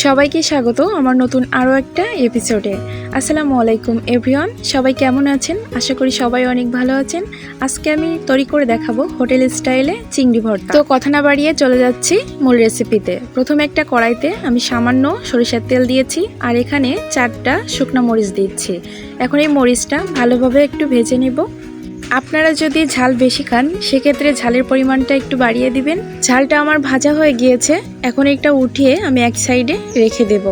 সবাইকে স্বাগত আমার নতুন আরও একটা এপিসোডে। আসসালামু আলাইকুম এভরিওয়ান, সবাই কেমন আছেন? আশা করি সবাই অনেক ভালো আছেন। আজকে আমি তৈরি করে দেখাবো হোটেল স্টাইলে চিংড়ি ভর্তা। তো কথা না বাড়িয়ে চলে যাচ্ছি মূল রেসিপিতে। প্রথমে একটা কড়াইতে আমি সামান্য সরিষার তেল দিয়েছি, আর এখানে 4টা শুকনো মরিচ দিচ্ছি। এখন এই মরিচটা ভালোভাবে একটু ভেজে নেব। আপনারা যদি ঝাল বেশি খান সেক্ষেত্রে ঝালের পরিমাণটা একটু বাড়িয়ে দিবেন। ঝালটা আমার ভাজা হয়ে গিয়েছে, এখন এটা উঠিয়ে আমি এক সাইডে রেখে দেব।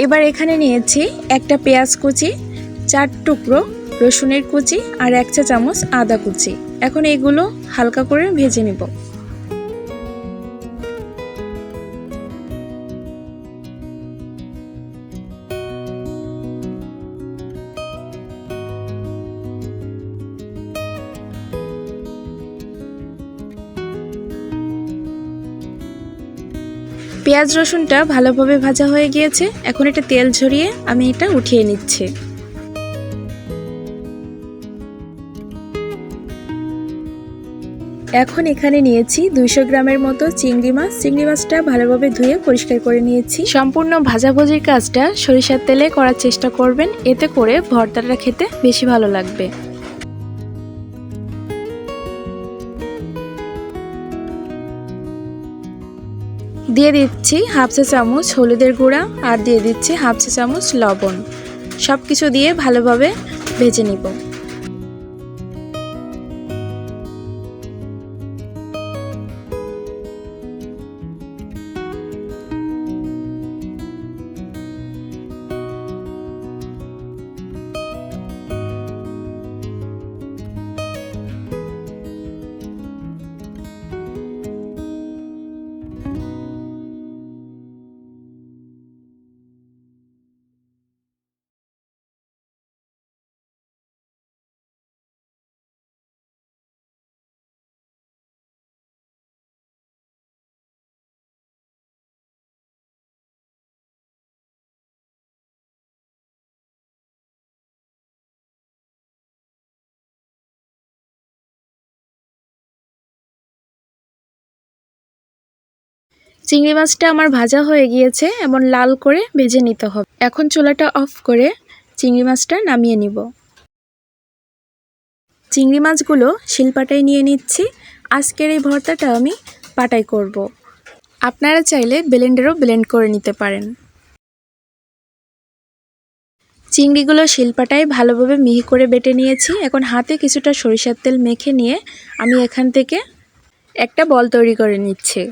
এবার এখানে নিয়েছি একটা পেঁয়াজ কুচি, 4 টুকরো রসুনের কুচি আর 1 চা চামচ আদা কুচি। এখন এগুলো হালকা করে ভেজে নেব। পেঁয়াজ রসুনটা ভালোভাবে ভাজা হয়ে গিয়েছে, এখন এটা তেল ঝরিয়ে আমি এটা উঠিয়ে নিচ্ছি। এখন এখানে নিয়েছি 200 গ্রামের মতো চিংড়ি মাছ। চিংড়ি মাছটা ভালোভাবে ধুয়ে পরিষ্কার করে নিয়েছি। সম্পূর্ণ ভাজাভুজির কাজটা সরিষার তেলে করার চেষ্টা করবেন, এতে করে ভর্তাটা খেতে বেশি ভালো লাগবে। দিয়ে দিচ্ছি হাফ চা চামচ হলুদের গুঁড়া আর দিয়ে দিচ্ছি হাফ চা চামচ লবণ। সব কিছু দিয়ে ভালোভাবে ভেজে নিব। চিংড়ি মাছটা আমার ভাজা হয়ে গিয়েছে, এমন লাল করে ভেজে নিতে হবে। এখন চুলাটা অফ করে চিংড়ি মাছটা নামিয়ে নিব। চিংড়ি মাছগুলো শিলপাটায় নিয়ে নিচ্ছি। আজকের এই ভর্তাটা আমি পাটাই করব। আপনারা চাইলে ব্লেন্ডারও ব্লেন্ড করে নিতে পারেন। চিংড়িগুলো শিলপাটায় ভালোভাবে মিহি করে বেটে নিয়েছি। এখন হাতে কিছুটা সরিষার তেল মেখে নিয়ে আমি এখান থেকে একটা বল তৈরি করে নিচ্ছি।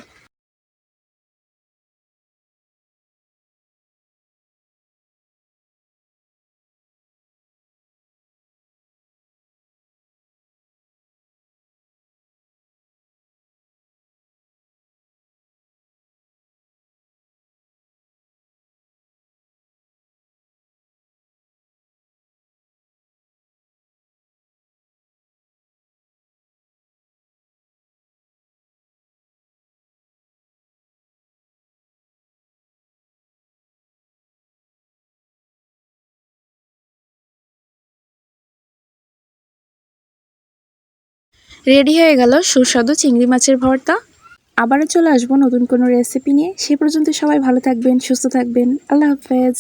রেডি হয়ে গেল সুস্বাদু চিংড়ি মাছের ভর্তা। আবারও চলে আসবো নতুন কোনো রেসিপি নিয়ে। সে পর্যন্ত সবাই ভালো থাকবেন, সুস্থ থাকবেন। আল্লাহ হাফেজ।